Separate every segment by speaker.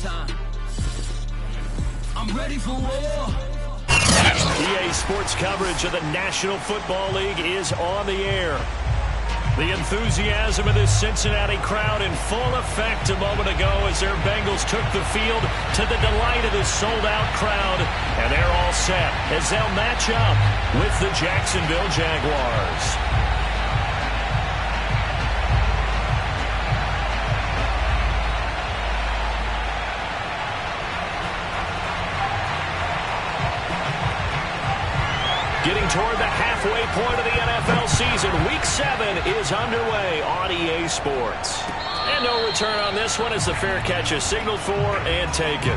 Speaker 1: time. I'm ready for war.
Speaker 2: EA Sports coverage of the National Football League is on the air. The enthusiasm of this Cincinnati crowd in full effect a moment ago as their Bengals took the field to the delight of this sold-out crowd. And they're all set as they'll match up with the Jacksonville Jaguars. Getting toward the halfway point of the NFL season. Week 7 is underway on EA Sports. And no return on this one as the fair catch is signaled for and taken.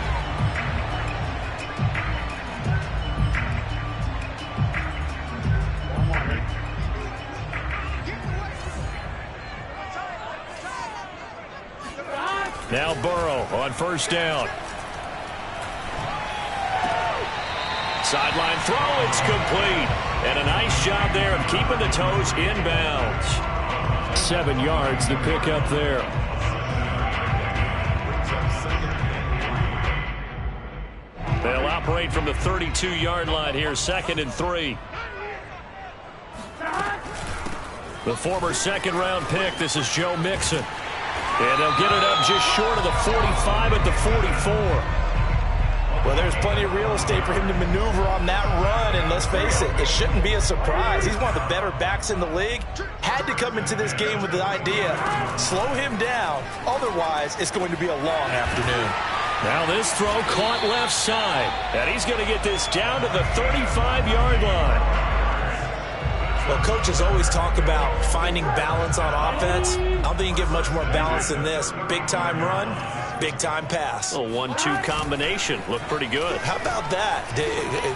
Speaker 2: Now Burrow on first down. Sideline throw, it's complete. And a nice job there of keeping the toes inbounds. 7 yards to pick up there. They'll operate from the 32-yard line here, 2nd and 3. The former second-round pick, this is Joe Mixon. And they'll get it up just short of the 45 at the 44.
Speaker 3: Well, there's plenty of real estate for him to maneuver on that run, and let's face it, it shouldn't be a surprise. He's one of the better backs in the league. Had to come into this game with the idea, slow him down, otherwise it's going to be a long afternoon.
Speaker 2: Now this throw caught left side, and he's going to get this down to the 35-yard line.
Speaker 3: Well, coaches always talk about finding balance on offense. I don't think you get much more balance than this. Big-time run, big-time pass.
Speaker 2: A 1-2 combination. Looked pretty good.
Speaker 3: How about that?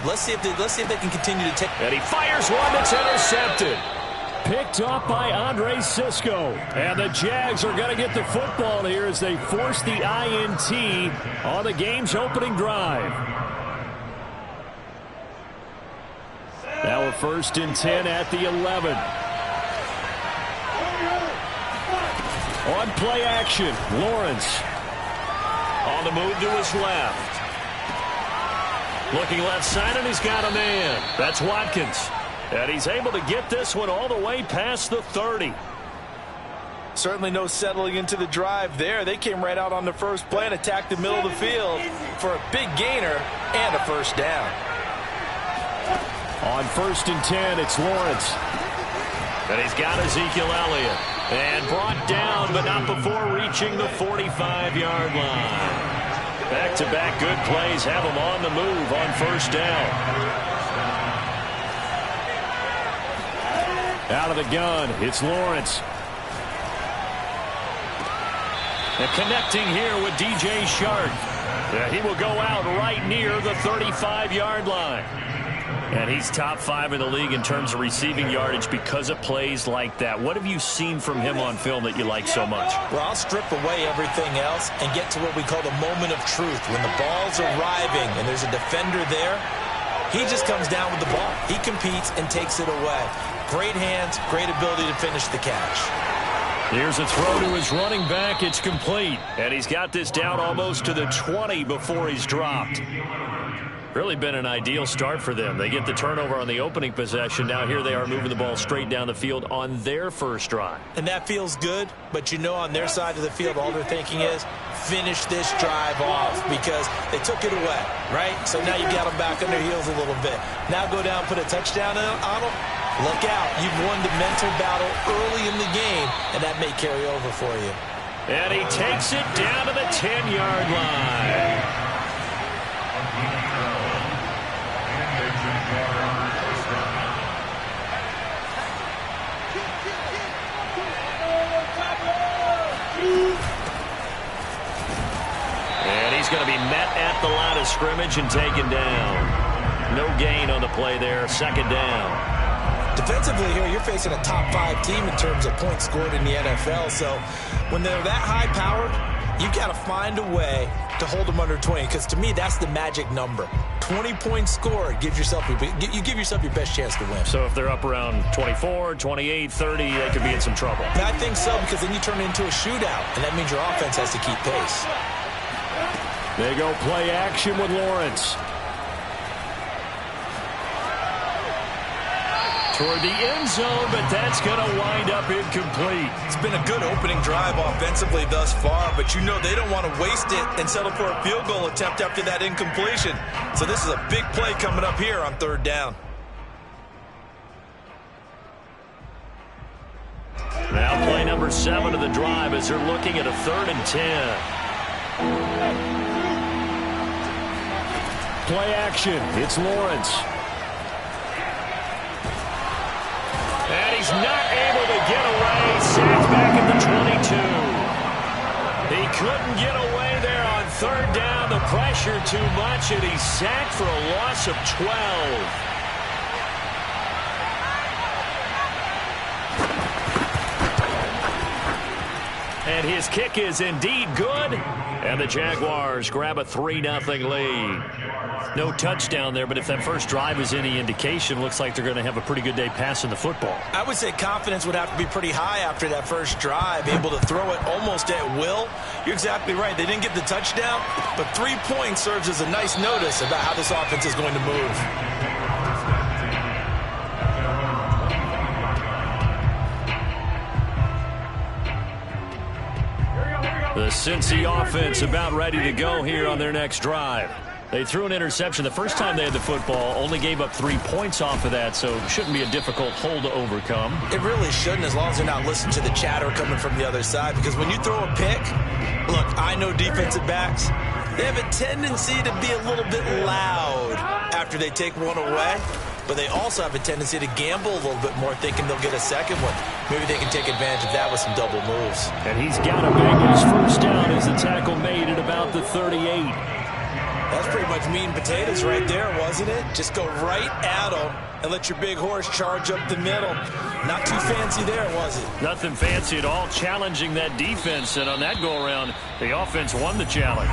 Speaker 3: Let's see if they can continue to take.
Speaker 2: And he fires one that's intercepted. Picked up by Andre Cisco. And the Jags are going to get the football here as they force the INT on the game's opening drive. Now a 1st and 10 at the 11. On play action, Lawrence. On the move to his left. Looking left side, and he's got a man. That's Watkins. And he's able to get this one all the way past the 30.
Speaker 3: Certainly no settling into the drive there. They came right out on the first play and attacked the middle of the field for a big gainer and a first down.
Speaker 2: On 1st and 10, it's Lawrence. And he's got Ezekiel Elliott. And brought down, but not before reaching the 45-yard line. Back-to-back good plays have him on the move on first down. Out of the gun, it's Lawrence. And connecting here with DJ Shark. Yeah, he will go out right near the 35-yard line. And he's top 5 in the league in terms of receiving yardage because of plays like that. What have you seen from him on film that you like so much?
Speaker 3: Well, I'll strip away everything else and get to what we call the moment of truth. When the ball's arriving and there's a defender there, he just comes down with the ball. He competes and takes it away. Great hands, great ability to finish the catch.
Speaker 2: Here's a throw to his running back. It's complete. And he's got this down almost to the 20 before he's dropped. Really been an ideal start for them. They get the turnover on the opening possession. Now here they are moving the ball straight down the field on their first drive.
Speaker 3: And that feels good, but you know on their side of the field all they're thinking is finish this drive off because they took it away, right? So now you got them back on their heels a little bit. Now go down, put a touchdown on them. Look out. You've won the mental battle early in the game, and that may carry over for you.
Speaker 2: And he takes it down to the 10-yard line. And he's going to be met at the line of scrimmage and taken down. No gain on the play there. 2nd down.
Speaker 3: Defensively here, you're facing a top 5 team in terms of points scored in the NFL. So when they're that high-powered, you've got to find a way to hold them under 20. Because to me, that's the magic number. 20 points scored, you give yourself your best chance to win.
Speaker 2: So if they're up around 24, 28, 30, they could be in some trouble.
Speaker 3: And I think so, because then you turn it into a shootout, and that means your offense has to keep pace.
Speaker 2: They go play action with Lawrence. Toward the end zone, but that's going to wind up incomplete.
Speaker 3: It's been a good opening drive offensively thus far, but you know they don't want to waste it and settle for a field goal attempt after that incompletion. So this is a big play coming up here on 3rd down.
Speaker 2: Now play number 7 of the drive as they're looking at a 3rd and 10. Play action. It's Lawrence. And he's not able to get away. Sacked back at the 22. He couldn't get away there on 3rd down. The pressure too much, and he's sacked for a loss of 12. And his kick is indeed good. And the Jaguars grab a 3-0 lead. No touchdown there, but if that first drive is any indication, looks like they're going to have a pretty good day passing the football.
Speaker 3: I would say confidence would have to be pretty high after that first drive, able to throw it almost at will. You're exactly right. They didn't get the touchdown, but 3 points serves as a nice notice about how this offense is going to move.
Speaker 2: The Cincy offense about ready to go here on their next drive. They threw an interception the first time they had the football, only gave up 3 points off of that, so it shouldn't be a difficult hole to overcome.
Speaker 3: It really shouldn't, as long as they're not listening to the chatter coming from the other side, because when you throw a pick, look, I know defensive backs, they have a tendency to be a little bit loud after they take one away, but they also have a tendency to gamble a little bit more, thinking they'll get a second one. Maybe they can take advantage of that with some double moves.
Speaker 2: And he's got a Bengals first down as the tackle made at about the 38.
Speaker 3: That's pretty much meat and potatoes right there, wasn't it? Just go right at them and let your big horse charge up the middle. Not too fancy there, was it?
Speaker 2: Nothing fancy at all, challenging that defense, and on that go-around, the offense won the challenge.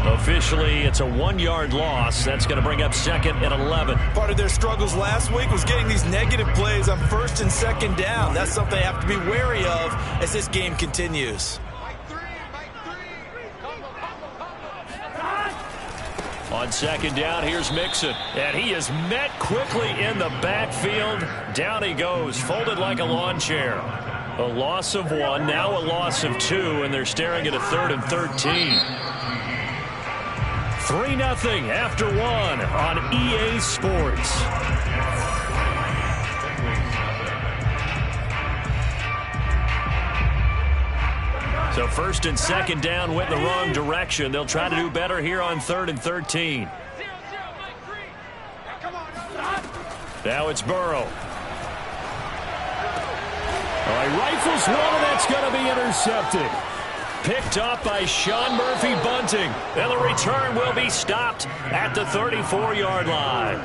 Speaker 2: Officially, it's a 1-yard loss. That's going to bring up 2nd and 11.
Speaker 3: Part of their struggles last week was getting these negative plays on 1st and 2nd down. That's something they have to be wary of as this game continues.
Speaker 2: On 2nd down, here's Mixon. And he is met quickly in the backfield. Down he goes, folded like a lawn chair. A loss of 1, now a loss of 2, and they're staring at a 3rd and 13. 3-0 after 1 on EA Sports. So 1st and 2nd down went in the wrong direction. They'll try to do better here on 3rd and 13. Now it's Burrow. He rifles one, and that's going to be intercepted. Picked up by Sean Murphy-Bunting. And the return will be stopped at the 34-yard line.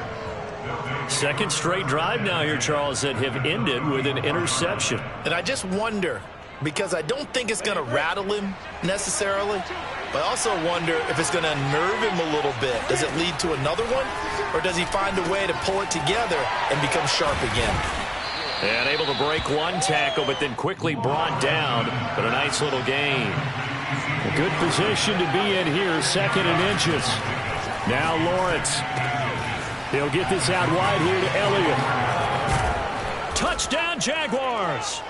Speaker 2: 2nd straight drive now here, Charles, that have ended with an interception.
Speaker 3: And I just wonder, because I don't think it's going to rattle him necessarily, but I also wonder if it's going to unnerve him a little bit. Does it lead to another one, or does he find a way to pull it together and become sharp again?
Speaker 2: And able to break one tackle, but then quickly brought down. But a nice little gain. A good position to be in here, 2nd and inches. Now Lawrence. He'll get this out wide here to Elliott. Touchdown, Jaguars.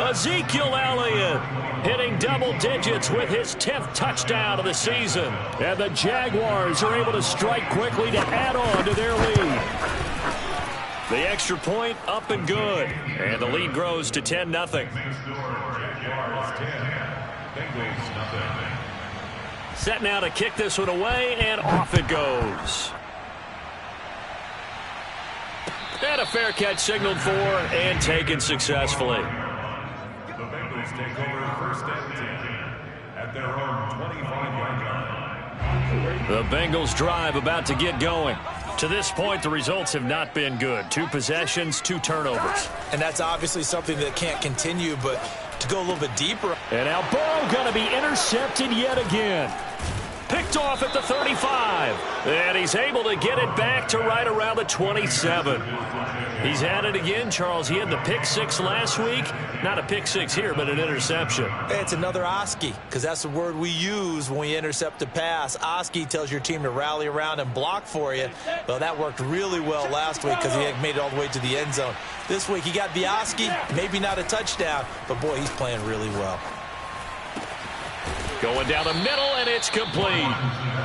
Speaker 2: Ezekiel Elliott hitting double digits with his 10th touchdown of the season. And the Jaguars are able to strike quickly to add on to their lead. The extra point up and good. And the lead grows to 10-0. Set now to kick this one away, and off it goes. And a fair catch signaled for and taken successfully.
Speaker 4: The Bengals take over 1st and 10 at their own 25-yard line.
Speaker 2: The Bengals drive about to get going. To this point, the results have not been good. 2 possessions, 2 turnovers.
Speaker 3: And that's obviously something that can't continue, but to go a little bit deeper.
Speaker 2: And now Burrow going to be intercepted yet again. Picked off at the 35. And he's able to get it back to right around the 27. He's had it again, Charles. He had the pick 6 last week. Not a pick 6 here, but an interception.
Speaker 3: Hey, it's another Oski, because that's the word we use when we intercept a pass. Oski tells your team to rally around and block for you. Well, that worked really well last week because he had made it all the way to the end zone. This week he got the Oski, maybe not a touchdown, but boy, he's playing really well.
Speaker 2: Going down the middle, and it's complete.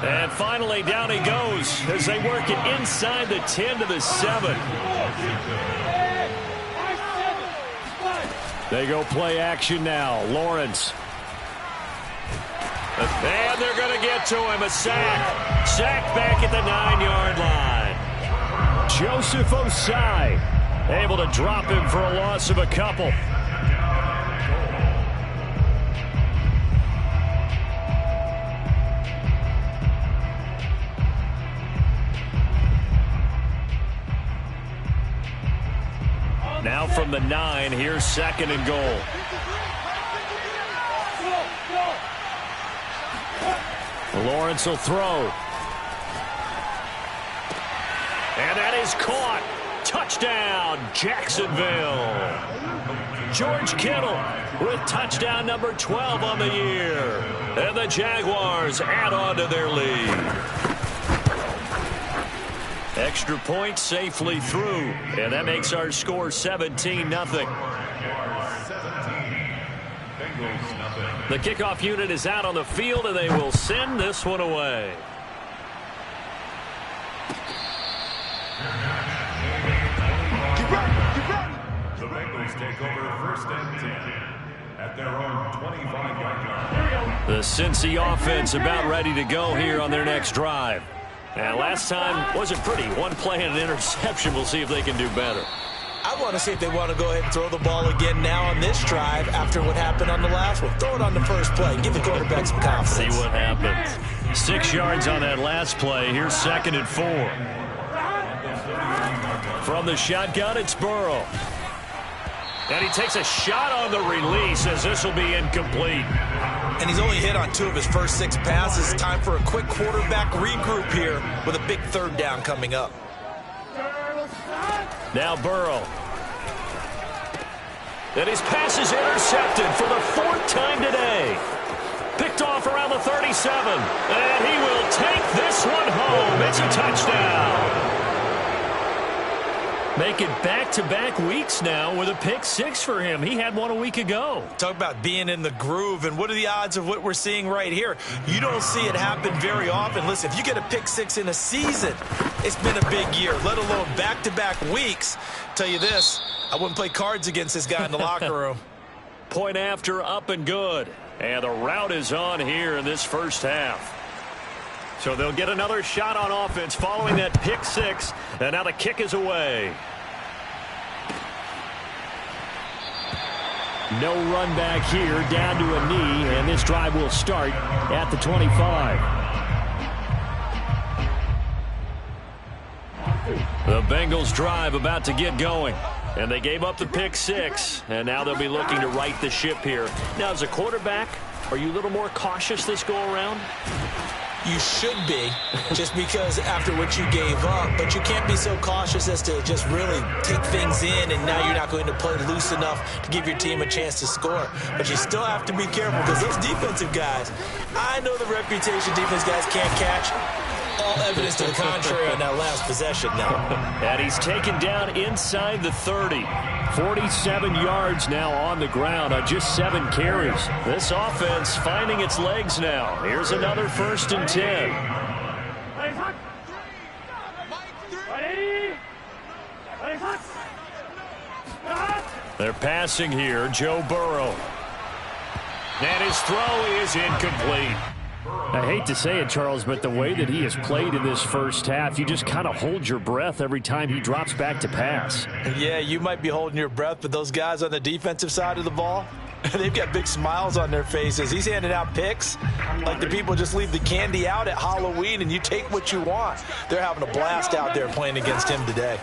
Speaker 2: And finally, down he goes as they work it inside the 10 to the 7. They go play action now. Lawrence. And they're going to get to him. A sack. Sack back at the 9-yard line. Joseph Osai able to drop him for a loss of a couple. Now from the 9, here's 2nd and goal. Lawrence will throw. And that is caught. Touchdown, Jacksonville. George Kittle with touchdown number 12 on the year. And the Jaguars add on to their lead. Extra point safely through, and that makes our score 17-0. The kickoff unit is out on the field, and they will send this one away.
Speaker 4: The Bengals take over 1st and 10 at their own 25-yard line.
Speaker 2: The Cincy offense about ready to go here on their next drive. And last time wasn't pretty. One play and an interception. We'll see if they can do better.
Speaker 3: I want to see if they want to go ahead and throw the ball again now on this drive after what happened on the last one. Throw it on the first play. Give the quarterback some confidence.
Speaker 2: See what happens. 6 yards on that last play. Here's 2nd and 4. From the shotgun, it's Burrow. And he takes a shot on the release as this will be incomplete.
Speaker 3: And he's only hit on 2 of his first 6 passes. Time for a quick quarterback regroup here with a big 3rd down coming up.
Speaker 2: Now Burrow. And his pass is intercepted for the 4th time today. Picked off around the 37. And he will take this one home. It's a touchdown. Make it back-to-back weeks now with a pick 6 for him. He had one a week ago.
Speaker 3: Talk about being in the groove, and what are the odds of what we're seeing right here? You don't see it happen very often. Listen, if you get a pick 6 in a season, it's been a big year, let alone back-to-back weeks. Tell you this, I wouldn't play cards against this guy in the locker room.
Speaker 2: Point after, up and good. And the route is on here in this first half. So they'll get another shot on offense following that pick 6. And now the kick is away. No run back here, down to a knee, and this drive will start at the 25. The Bengals drive about to get going. And they gave up the pick 6, and now they'll be looking to right the ship here. Now, as a quarterback, are you a little more cautious this go-around?
Speaker 3: You should be, just because after what you gave up, but you can't be so cautious as to just really take things in, and now you're not going to play loose enough to give your team a chance to score. But you still have to be careful because those defensive guys, I know the reputation defense guys can't catch. All evidence to the contrary on that last possession now.
Speaker 2: And he's taken down inside the 30. 47 yards now on the ground on just 7 carries. This offense finding its legs now. Here's another 1st and 10. They're passing here. Joe Burrow. And his throw is incomplete. I hate to say it, Charles, but the way that he has played in this first half, you just kind of hold your breath every time he drops back to pass.
Speaker 3: Yeah, you might be holding your breath, but those guys on the defensive side of the ball, they've got big smiles on their faces. He's handing out picks like the people just leave the candy out at Halloween and you take what you want. They're having a blast out there playing against him today.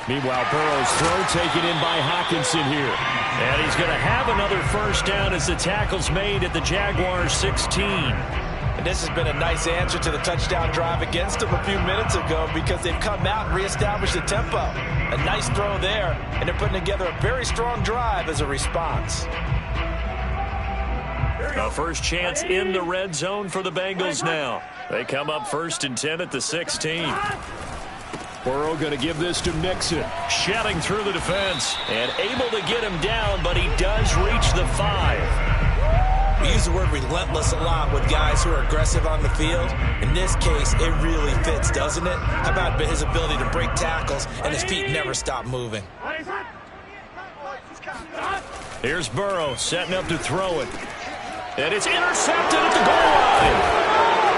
Speaker 2: Meanwhile, Burrow's throw taken in by Hockenson here. And he's going to have another first down as the tackle's made at the Jaguars 16.
Speaker 3: And this has been a nice answer to the touchdown drive against them a few minutes ago because they've come out and reestablished the tempo. A nice throw there, and they're putting together a very strong drive as a response.
Speaker 2: A first chance in the red zone for the Bengals now. They come up 1st and 10 at the 16. Burrow going to give this to Mixon. Shedding through the defense and able to get him down, but he does reach the 5.
Speaker 3: We use the word relentless a lot with guys who are aggressive on the field. In this case, it really fits, doesn't it? How about his ability to break tackles and his feet never stop moving?
Speaker 2: Here's Burrow setting up to throw it. And it's intercepted at the goal line.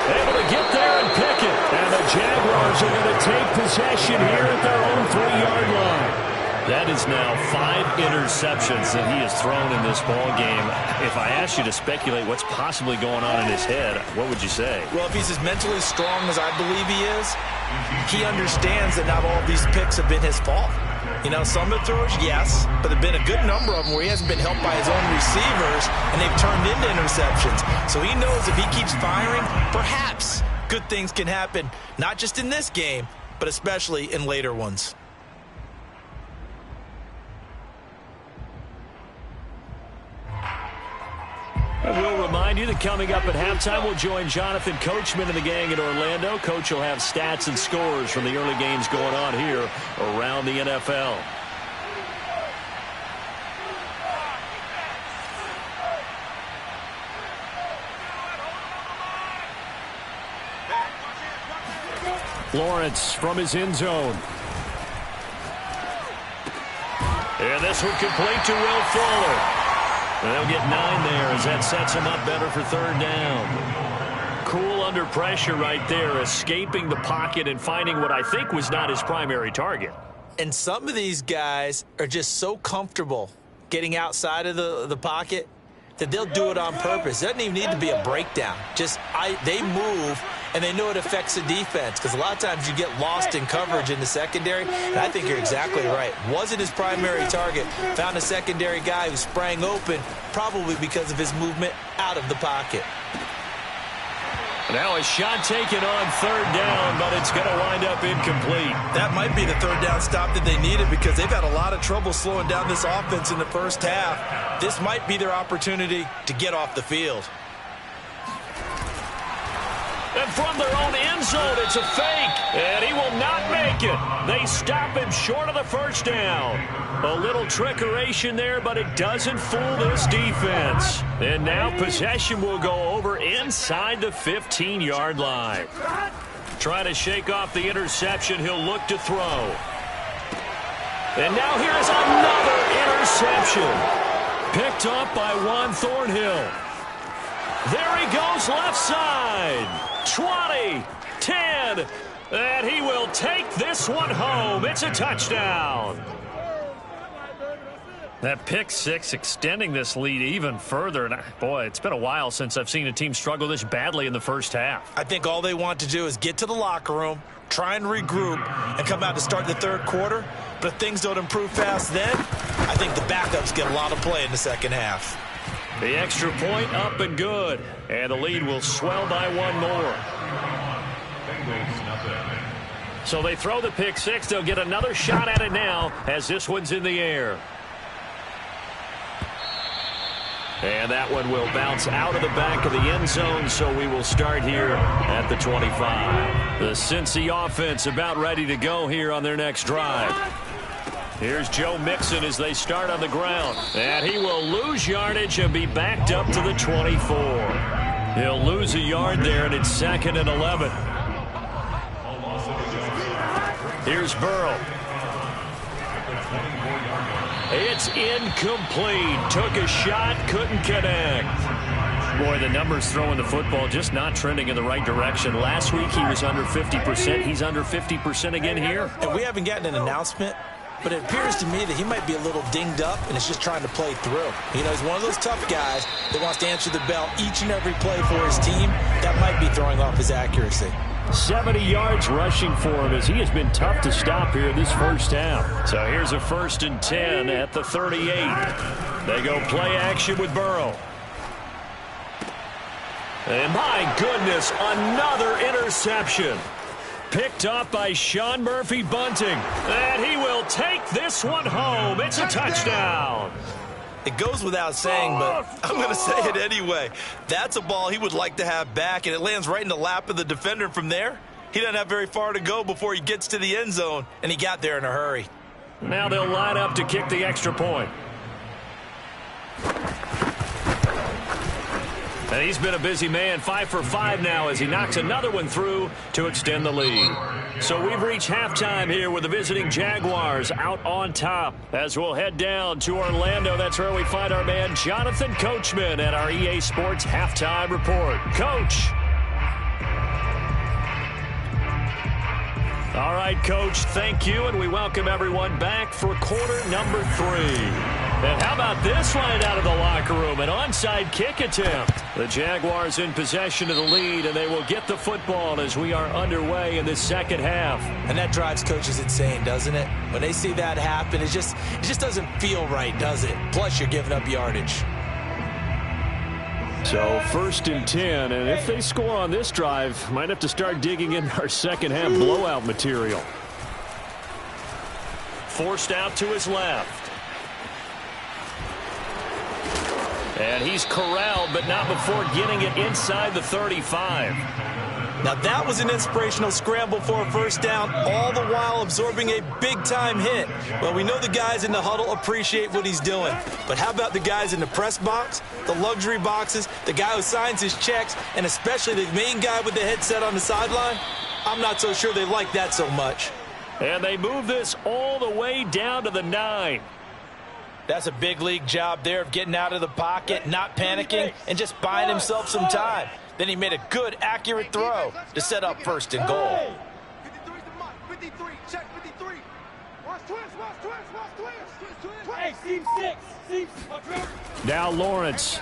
Speaker 2: Able to get there and pick it. And the Jaguars are going to take possession here at their own 3-yard line. That is now 5 interceptions that he has thrown in this ball game. If I asked you to speculate what's possibly going on in his head, what would you say?
Speaker 3: Well, if he's as mentally strong as I believe he is, he understands that not all of these picks have been his fault. You know, some of the throws, yes, but there have been a good number of them where he hasn't been helped by his own receivers, and they've turned into interceptions. So he knows if he keeps firing, perhaps good things can happen, not just in this game, but especially in later ones.
Speaker 2: I will remind you that coming up at halftime, we'll join Jonathan Coachman and the gang in Orlando. Coach will have stats and scores from the early games going on here around the NFL. Lawrence from his end zone. And this one complete to Will Fuller. They'll get 9 there as that sets him up better for 3rd down. Cool under pressure right there, escaping the pocket and finding what I think was not his primary target.
Speaker 3: And some of these guys are just so comfortable getting outside of the pocket that they'll do it on purpose. It doesn't even need to be a breakdown. They move, and they know it affects the defense because a lot of times you get lost in coverage in the secondary, and I think you're exactly right. Wasn't his primary target. Found a secondary guy who sprang open, probably because of his movement out of the pocket.
Speaker 2: Now a shot taken on 3rd down, but it's going to wind up incomplete.
Speaker 3: That might be the 3rd down stop that they needed because they've had a lot of trouble slowing down this offense in the first half. This might be their opportunity to get off the field.
Speaker 2: And from their own end zone, it's a fake, and he will not make it. They stop him short of the 1st down. A little trickeration there, but it doesn't fool this defense. And now possession will go over inside the 15-yard line. Trying to shake off the interception, he'll look to throw. And now here's another interception. Picked up by Juan Thornhill. There he goes left side. 20, 10, and he will take this one home. It's a touchdown. That pick 6 extending this lead even further. And boy, it's been a while since I've seen a team struggle this badly in the first half.
Speaker 3: I think all they want to do is get to the locker room, try and regroup, and come out to start the 3rd quarter. But if things don't improve fast then, I think the backups get a lot of play in the 2nd half.
Speaker 2: The extra point up and good. And the lead will swell by 1 more. So they throw the pick 6. They'll get another shot at it now as this one's in the air. And that one will bounce out of the back of the end zone, so we will start here at the 25. The Cincy offense about ready to go here on their next drive. Here's Joe Mixon as they start on the ground. And he will lose yardage and be backed up to the 24. He'll lose a yard there, and it's 2nd and 11. Here's Burrow. It's incomplete. Took a shot, couldn't connect. Boy, the numbers throwing the football just not trending in the right direction. Last week he was under 50%. He's under 50% again here.
Speaker 3: And we haven't gotten an announcement, but it appears to me that he might be a little dinged up and is just trying to play through. You know, he's one of those tough guys that wants to answer the bell each and every play for his team. That might be throwing off his accuracy.
Speaker 2: 70 yards rushing for him as he has been tough to stop here this first half. So here's a 1st and 10 at the 38. They go play action with Burrow. And my goodness, another interception. Picked up by Sean Murphy-Bunting. And he will take this one home. It's a touchdown.
Speaker 3: It goes without saying, but I'm going to say it anyway. That's a ball he would like to have back, and it lands right in the lap of the defender. From there, he doesn't have very far to go before he gets to the end zone, and he got there in a hurry.
Speaker 2: Now they'll line up to kick the extra point. And he's been a busy man, 5 for 5 now as he knocks another one through to extend the lead. So we've reached halftime here with the visiting Jaguars out on top. As we'll head down to Orlando, that's where we find our man Jonathan Coachman at our EA Sports Halftime Report. Coach. All right, Coach, thank you, and we welcome everyone back for quarter number 3. And how about this line out of the locker room? An onside kick attempt. The Jaguars in possession of the lead, and they will get the football as we are underway in this second half.
Speaker 3: And that drives coaches insane, doesn't it? When they see that happen, it just doesn't feel right, does it? Plus, you're giving up yardage.
Speaker 2: So 1st and 10, and if they score on this drive, might have to start digging in our second half blowout material. Forced out to his left. And he's corralled, but not before getting it inside the 35.
Speaker 3: Now that was an inspirational scramble for a first down, all the while absorbing a big-time hit. Well, we know the guys in the huddle appreciate what he's doing. But how about the guys in the press box, the luxury boxes, the guy who signs his checks, and especially the main guy with the headset on the sideline? I'm not so sure they like that so much.
Speaker 2: And they move this all the way down to the 9.
Speaker 3: That's a big league job there of getting out of the pocket, not panicking, and just buying himself some time. Then he made a good, accurate throw to set up 1st and goal.
Speaker 5: 53, check 53. Watch twist.
Speaker 1: Hey, seam 6.
Speaker 2: Now Lawrence.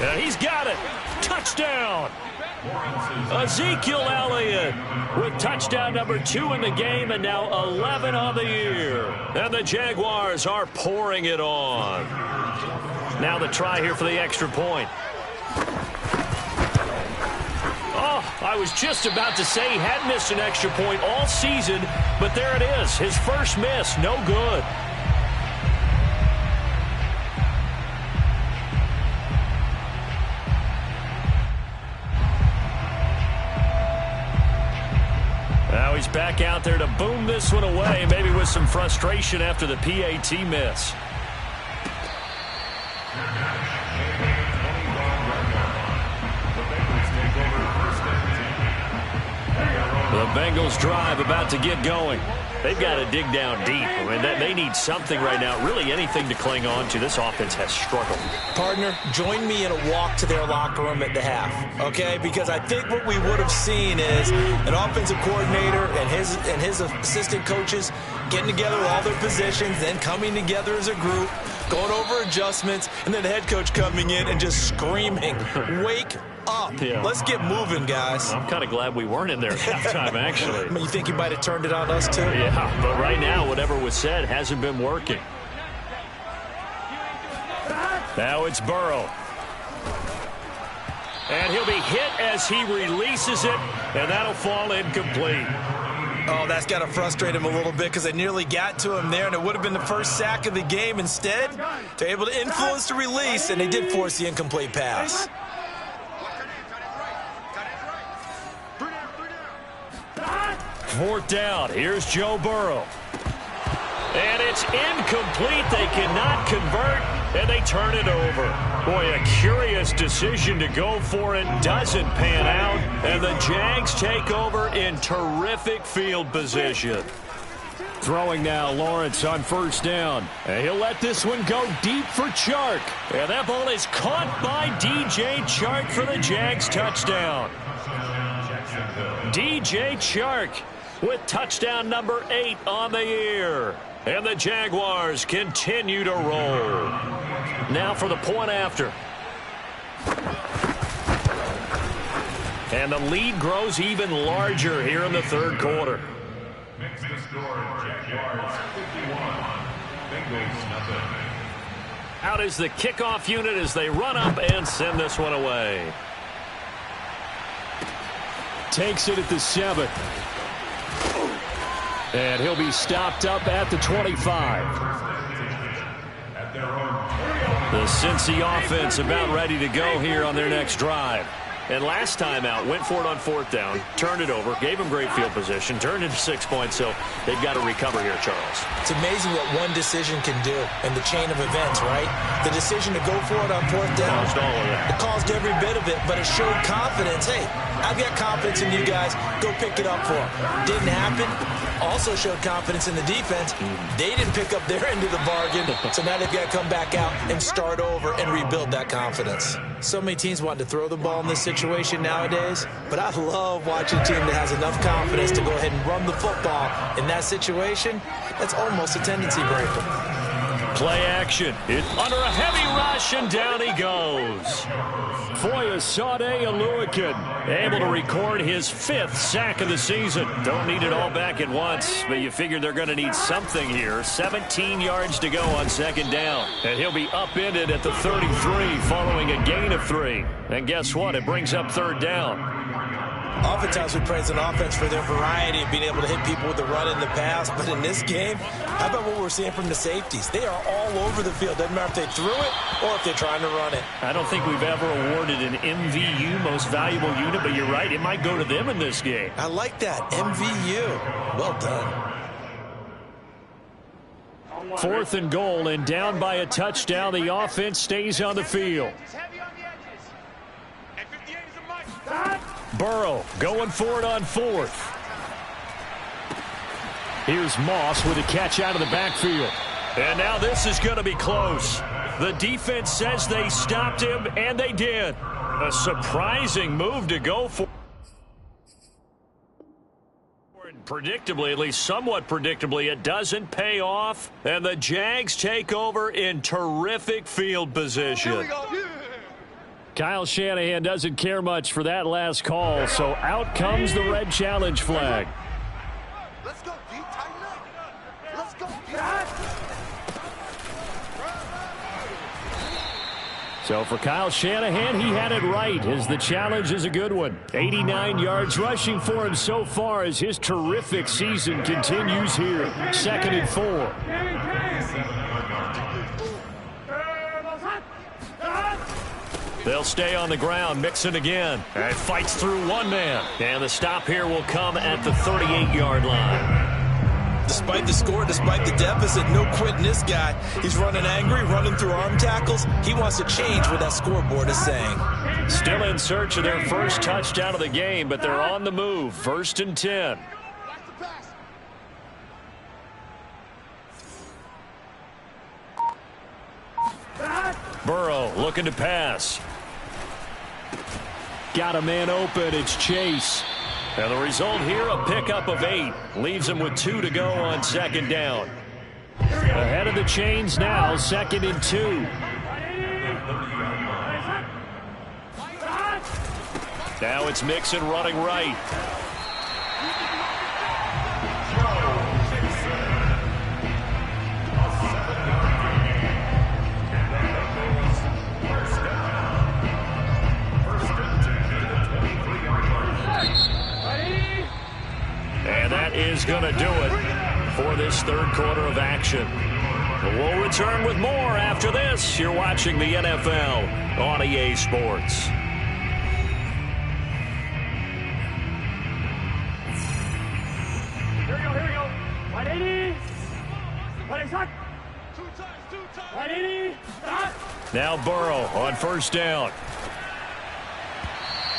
Speaker 2: And he's got it. Touchdown. Ezekiel Elliott with touchdown number 2 in the game and now 11 on the year. And the Jaguars are pouring it on. Now the try here for the extra point. Oh, I was just about to say he had missed an extra point all season, but there it is. His first miss, no good. Now he's back out there to boom this one away, maybe with some frustration after the PAT miss. The Bengals drive about to get going. They've got to dig down deep. I mean, they need something right now, really anything to cling on to. This offense has struggled.
Speaker 3: Partner, join me in a walk to their locker room at the half, okay? Because I think what we would have seen is an offensive coordinator and his assistant coaches getting together with all their positions, then coming together as a group, going over adjustments, and then the head coach coming in and just screaming, wake up. Yeah. Let's get moving, guys.
Speaker 2: I'm kind of glad we weren't in there at halftime, actually.
Speaker 3: I mean, you think he might have turned it on us, too?
Speaker 2: Yeah, but right now, whatever was said hasn't been working. Now it's Burrow. And he'll be hit as he releases it, and that'll fall incomplete.
Speaker 3: Oh, that's got to frustrate him a little bit because they nearly got to him there, and it would have been the first sack of the game. Instead, they're able to influence the release, and they did force the incomplete pass.
Speaker 2: Fourth down. Here's Joe Burrow. And it's incomplete. They cannot convert, and they turn it over. Boy, a curious decision to go for it. Doesn't pan out, and the Jags take over in terrific field position. Throwing now, Lawrence on first down. And he'll let this one go deep for Chark. And that ball is caught by DJ Chark for the Jags touchdown. DJ Chark with touchdown number 8 on the year. And the Jaguars continue to roll. Now for the point after. And the lead grows even larger here in the third quarter.
Speaker 4: Makes the score Jaguars 51, Bengals nothing.
Speaker 2: Out is the kickoff unit as they run up and send this one away.
Speaker 6: Takes it at the 7. And he'll be stopped up at the 25.
Speaker 4: At their own.
Speaker 2: The Cincy offense about ready to go here on their next drive. And last time out, went for it on 4th down, turned it over, gave them great field position, turned it to 6 points, so they've got to recover here, Charles.
Speaker 3: It's amazing what one decision can do in the chain of events, right? The decision to go for it on 4th down,
Speaker 2: Caused all of it.
Speaker 3: it caused every bit of it, but it showed confidence. Hey, I've got confidence in you guys. Go pick it up for them. Didn't happen. Also showed confidence in the defense. They didn't pick up their end of the bargain, so now they've got to come back out and start over and rebuild that confidence. So many teams want to throw the ball in this situation nowadays, but I love watching a team that has enough confidence to go ahead and run the football. In that situation, that's almost a tendency breaker.
Speaker 2: Play action. Under a heavy rush, and down he goes.
Speaker 6: Foyesade Oluwakin
Speaker 2: Able to record his 5th sack of the season. Don't need it all back at once, but you figure they're going to need something here. 17 yards to go on 2nd down. And he'll be upended at the 33 following a gain of 3. And guess what? It brings up 3rd down.
Speaker 3: Oftentimes we praise an offense for their variety of being able to hit people with the run in the pass, but in this game, how about what we're seeing from the safeties? They are all over the field. Doesn't matter if they threw it or if they're trying to run it.
Speaker 2: I don't think we've ever awarded an MVU, most valuable unit, but you're right, it might go to them in this game.
Speaker 3: I like that. MVU. Well done.
Speaker 6: 4th and goal, and down by a touchdown. The offense stays on the field.
Speaker 5: Heavy on the edges. And 58 is a mic.
Speaker 6: Burrow going for it on 4th. Here's Moss with a catch out of the backfield.
Speaker 2: And now this is going to be close. The defense says they stopped him, and they did. A surprising move to go for. Predictably, at least somewhat predictably, it doesn't pay off, and the Jags take over in terrific field position.
Speaker 6: Kyle Shanahan doesn't care much for that last call, so out comes the red challenge flag.
Speaker 5: Let's go, D. Tighten up. Let's go, D.
Speaker 6: So for Kyle Shanahan, he had it right, as the challenge is a good one. 89 yards rushing for him so far as his terrific season continues here. 2nd and 4.
Speaker 2: They'll stay on the ground, Mixon again. And fights through one man. And the stop here will come at the 38-yard line.
Speaker 3: Despite the score, despite the deficit, no quitting this guy. He's running angry, running through arm tackles. He wants to change what that scoreboard is saying.
Speaker 2: Still in search of their first touchdown of the game, but they're on the move. 1st and 10. Burrow looking to pass.
Speaker 6: Got a man open. It's Chase.
Speaker 2: And the result here, a pickup of 8. Leaves him with 2 to go on 2nd down.
Speaker 6: Ahead of the chains now, 2nd and 2.
Speaker 2: Now it's Mixon running right. And that is going to do it for this 3rd quarter of action. We'll return with more after this. You're watching the NFL on EA Sports.
Speaker 1: Here we go. 180. 180. 180. Stop.
Speaker 2: Now Burrow on 1st down.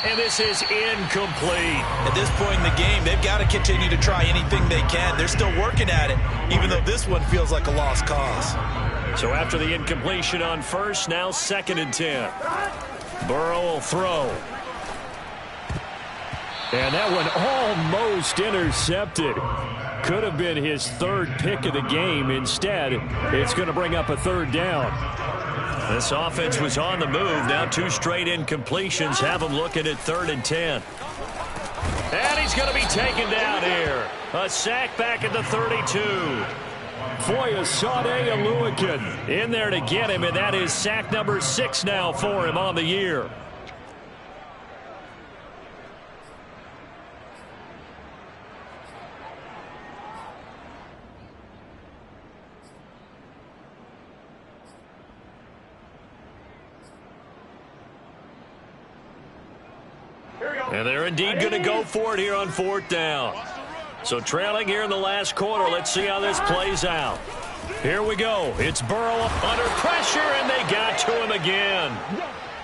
Speaker 2: And this is incomplete.
Speaker 3: At this point in the game, they've got to continue to try anything they can. They're still working at it, even though this one feels like a lost cause.
Speaker 2: So after the incompletion on 1st, now 2nd and 10. Burrow will throw.
Speaker 6: And that one almost intercepted. Could have been his 3rd pick of the game. Instead, it's going to bring up a 3rd down.
Speaker 2: This offense was on the move. Now 2 straight incompletions have him looking at 3rd and 10. And he's going to be taken down here. A sack back at the 32.
Speaker 6: Foyesade Aluakin in there to get him, and that is sack number 6 now for him on the year. And they're indeed going to go for it here on 4th down. So trailing here in the last quarter. Let's see how this plays out. Here we go. It's Burrow under pressure, and they got to him again.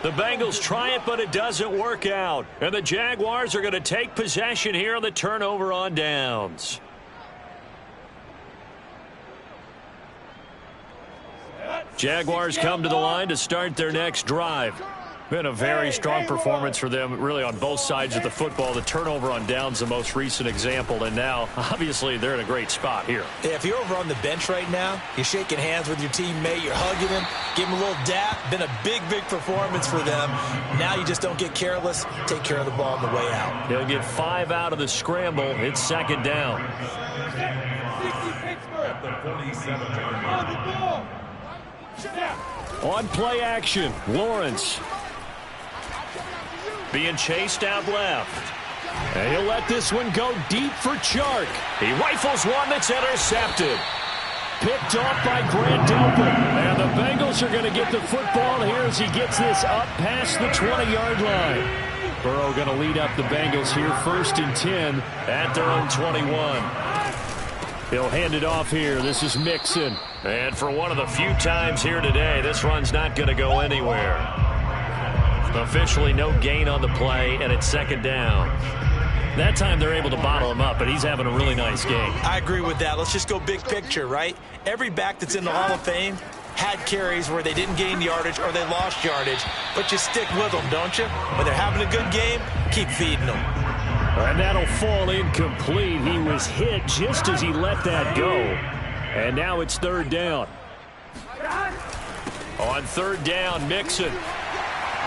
Speaker 6: The Bengals try it, but it doesn't work out. And the Jaguars are going to take possession here on the turnover on downs. Jaguars come to the line to start their next drive. Been a very strong performance for them, really, on both sides of the football. The turnover on downs, the most recent example, and now, obviously, they're in a great spot here.
Speaker 3: Yeah, if you're over on the bench right now, you're shaking hands with your teammate, you're hugging him, give him a little dap. Been a big, big performance for them. Now you just don't get careless. Take care of the ball on the way out.
Speaker 6: He'll get 5 out of the scramble. It's 2nd down.
Speaker 4: At the 47-yard line.
Speaker 6: On play action, Lawrence. Being chased out left. And he'll let this one go deep for Chark. He rifles one that's intercepted. Picked off by Grant Delpit. And the Bengals are going to get the football here as he gets this up past the 20-yard line. Burrow going to lead up the Bengals here, 1st and 10 at their own 21. He'll hand it off here. This is Mixon. And for one of the few times here today, this run's not going to go anywhere. Officially no gain on the play, and it's 2nd down. That time they're able to bottle him up, but he's having a really nice game.
Speaker 3: I agree with that. Let's just go big picture, right? Every back that's in the Hall of Fame had carries where they didn't gain yardage or they lost yardage, but you stick with them, don't you? When they're having a good game, keep feeding them.
Speaker 6: And that'll fall incomplete. He was hit just as he let that go. And now it's 3rd down. On 3rd down, Mixon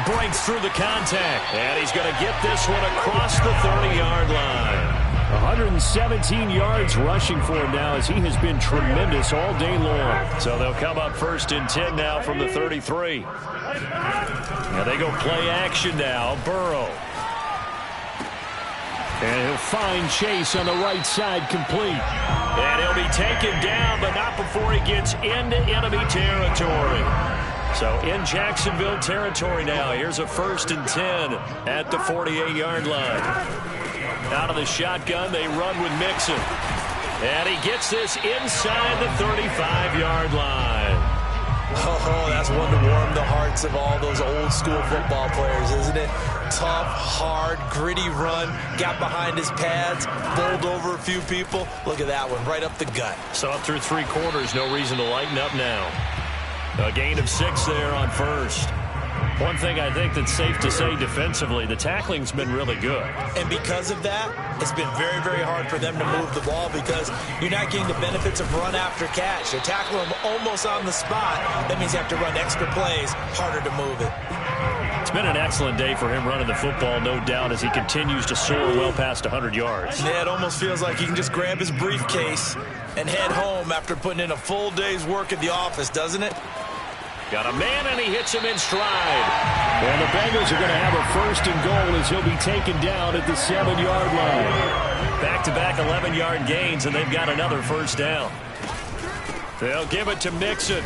Speaker 6: breaks through the contact. And he's going to get this one across the 30-yard line. 117 yards rushing for him now as he has been tremendous all day long. So they'll come up 1st and 10 now from the 33. Now they go play action now. Burrow. And he'll find Chase on the right side, complete. And he'll be taken down, but not before he gets into enemy territory. So in Jacksonville territory now. Here's a 1st and 10 at the 48-yard line. Out of the shotgun, they run with Mixon. And he gets this inside the 35-yard line.
Speaker 3: Oh, that's one to warm the hearts of all those old-school football players, isn't it? Tough, hard, gritty run. Got behind his pads, bowled over a few people. Look at that one, right up the gut.
Speaker 6: So up through 3 quarters, no reason to lighten up now. A gain of 6 there on 1st. One thing I think that's safe to say defensively, the tackling's been really good.
Speaker 3: And because of that, it's been very, very hard for them to move the ball because you're not getting the benefits of run after catch. They're tackling them almost on the spot. That means you have to run extra plays, harder to move it.
Speaker 6: It's been an excellent day for him running the football, no doubt, as he continues to soar well past 100 yards.
Speaker 3: Yeah, it almost feels like he can just grab his briefcase and head home after putting in a full day's work at the office, doesn't it?
Speaker 6: Got a man, and he hits him in stride. And the Bengals are going to have a 1st and goal as he'll be taken down at the 7-yard line. Back-to-back 11-yard gains, and they've got another 1st down. They'll give it to Mixon.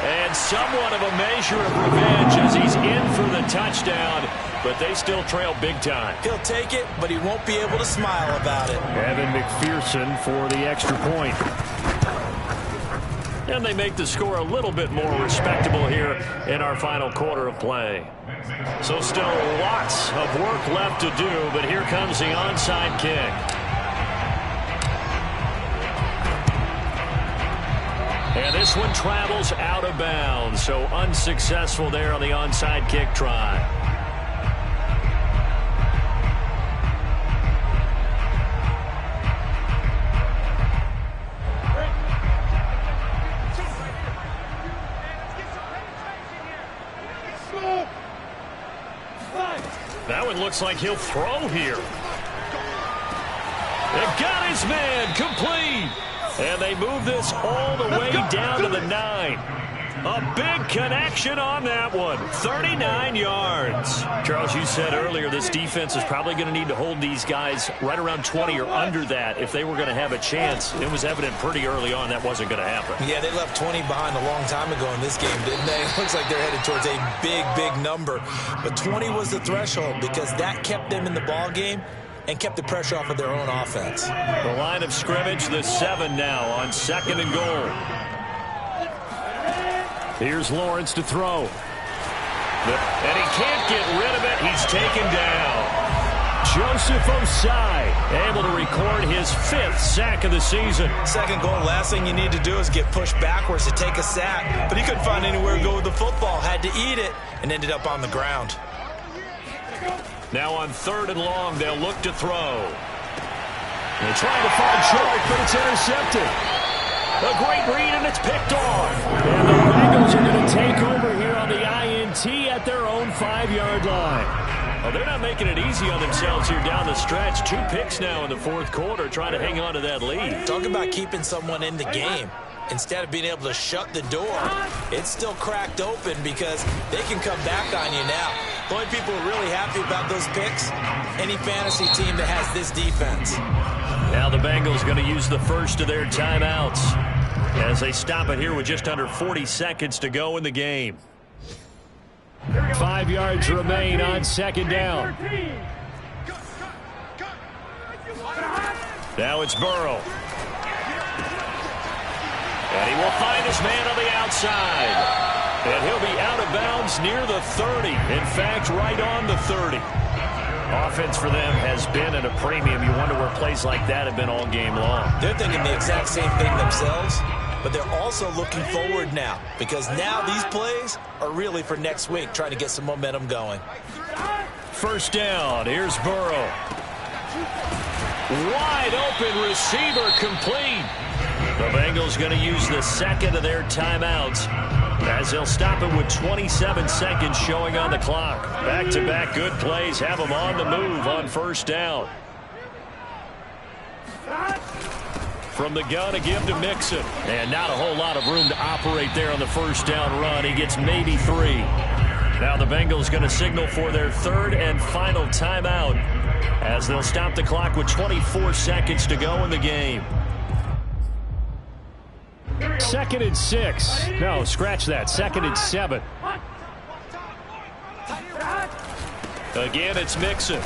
Speaker 6: And somewhat of a measure of revenge as he's in for the touchdown, but they still trail big time.
Speaker 3: He'll take it, but he won't be able to smile about it.
Speaker 6: Evan McPherson for the extra point. And they make the score a little bit more respectable here in our final quarter of play. So still lots of work left to do, but here comes the onside kick. And this one travels out of bounds, so unsuccessful there on the onside kick try. That one looks like he'll throw here. It got his man complete.
Speaker 2: And they move this all the way down to the 9. A big connection on that one. 39 yards. Charles, you said earlier this defense is probably going to need to hold these guys right around 20 or under that if they were going to have a chance. It was evident pretty early on that wasn't going to happen.
Speaker 3: Yeah, they left 20 behind a long time ago in this game, didn't they? It looks like they're headed towards a big, big number. But 20 was the threshold because that kept them in the ball game and kept the pressure off of their own offense.
Speaker 2: The line of scrimmage, the 7 now on 2nd and goal. Here's Lawrence to throw. And he can't get rid of it. He's taken down. Joseph Osai able to record his 5th sack of the season. 2nd goal, last thing you need to do is get pushed backwards to take a sack. But he couldn't find anywhere to go with the football. Had to eat it and ended up on the ground. Now on 3rd and long, they'll look to throw.
Speaker 6: They're trying to find Chark, but it's intercepted.
Speaker 2: A great read, and it's picked off.
Speaker 6: And the Bengals are going to take over here on the INT at their own 5-yard line.
Speaker 2: Well, they're not making it easy on themselves here down the stretch. 2 picks now in the 4th quarter, trying to hang on to that lead.
Speaker 3: Talk about keeping someone in the game. Instead of being able to shut the door, it's still cracked open because they can come back on you now. The only people who are really happy about those picks, any fantasy team that has this defense.
Speaker 2: Now the Bengals going to use the first of their timeouts as they stop it here with just under 40 seconds to go in the game.
Speaker 6: 5 yards remain on 2nd down.
Speaker 2: Now it's Burrow. And he will find his man on the outside. And he'll be out of bounds near the 30. In fact, right on the 30. Offense for them has been at a premium. You wonder where plays like that have been all game long.
Speaker 3: They're thinking the exact same thing themselves, but they're also looking forward now because now these plays are really for next week, trying to get some momentum going.
Speaker 2: 1st down. Here's Burrow. Wide open receiver complete. The Bengals going to use the 2nd of their timeouts as they'll stop it with 27 seconds showing on the clock. Back-to-back good plays have them on the move on 1st down. From the gun, a give to Mixon. And not a whole lot of room to operate there on the 1st down run. He gets maybe 3. Now the Bengals going to signal for their 3rd and final timeout as they'll stop the clock with 24 seconds to go in the game.
Speaker 6: 2nd and 6. No, scratch that. 2nd and 7.
Speaker 2: Again, it's Mixon.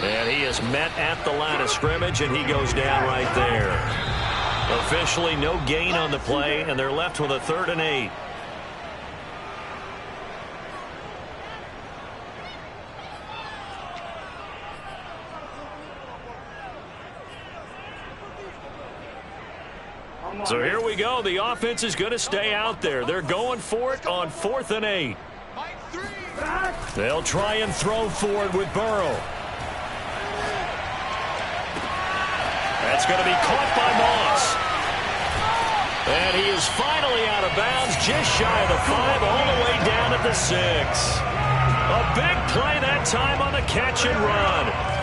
Speaker 2: And he is met at the line of scrimmage, and he goes down right there. Officially no gain on the play, and they're left with a 3rd and 8. So here we go. The offense is going to stay out there. They're going for it on 4th and 8. They'll try and throw for it with Burrow. That's going to be caught by Moss. And he is finally out of bounds, just shy of the 5, all the way down at the 6. A big play that time on the catch and run.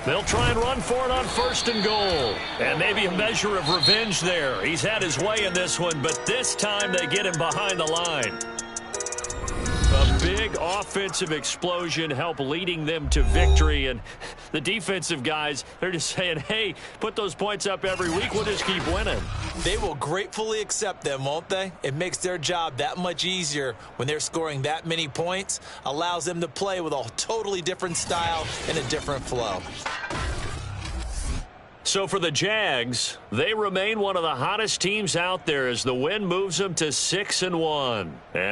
Speaker 2: They'll try and run for it on 1st and goal. And maybe a measure of revenge there. He's had his way in this one, but this time they get him behind the line. A big offensive explosion help leading them to victory. And the defensive guys, they're just saying, hey, put those points up every week. We'll just keep winning.
Speaker 3: They will gratefully accept them, won't they? It makes their job that much easier when they're scoring that many points. Allows them to play with a totally different style and a different flow.
Speaker 2: So for the Jags, they remain one of the hottest teams out there as the win moves them to 6-1. And